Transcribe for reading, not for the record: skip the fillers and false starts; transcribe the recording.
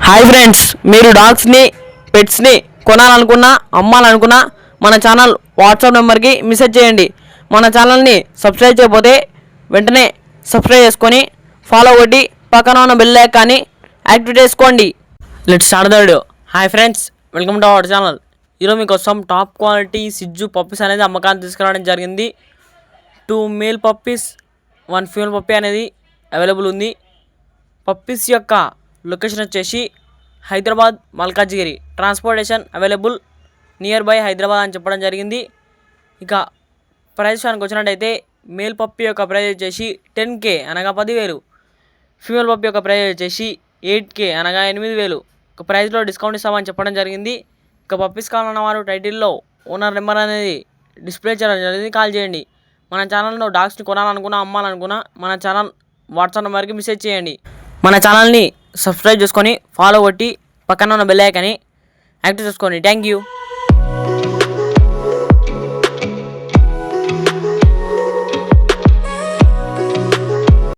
Hi friends, మీరు డాగ్స్ని పెట్స్ని కొనాలనుకున్నా అమ్మాలనుకున్నా మన channel WhatsApp నెంబర్కి మెసేజ్ చేయండి. మన ఛానల్ని సబ్స్క్రైబ్ చేయకపోతే వెంటనే సబ్స్క్రైబ్ చేసుకొని ఫాలో కొట్టి పక్కన ఉన్న బెల్ ఐకాన్ని యాక్టివేట్ చేసుకోండి. Let's start the video. Hi friends, welcome to our channel. ఈరోజు మీకోసం టాప్ క్వాలిటీ సిజ్జు పప్పీస్ అనేది అమ్మకాన్ని తీసుకురావడం జరిగింది. 2 మేల్ పప్పీస్ 1 ఫీమేల్ పప్పీ అనేది అవైలబుల్ ఉంది. పప్పీస్ యొక్క లొకేషన్ వచ్చేసి Hyderabad Malkajgiri, transportation available near by Hyderabad అని చెప్పడం జరిగింది. ఇక ప్రైస్ విషయానికి వచ్చినట్టయితే మేల్ పప్పీ యొక్క ప్రైస్ వచ్చేసి 10K అనగా 10,000, ఫీమేల్ పప్పీ యొక్క ప్రైస్ వచ్చేసి 8K అనగా 8,000. ఒక ప్రైస్లో డిస్కౌంట్ ఇస్తామని చెప్పడం జరిగింది. ఇక పప్పీస్ కావాలన్న వారు టైటిల్లో ఓనర్ నెంబర్ అనేది డిస్ప్లే చేయడం జరిగింది, కాల్ చేయండి. మన ఛానల్లో డాగ్స్ని కొనాలనుకున్నా అమ్మాలనుకున్నా మన ఛానల్ వాట్సాప్ నెంబర్కి మెసేజ్ చేయండి. మన ఛానల్ని సబ్స్క్రైబ్ చేసుకొని ఫాలో కొట్టి పక్కన ఉన్న బెల్ ఐకాన్ని యాక్టివ్ చేసుకోండి. Thank you.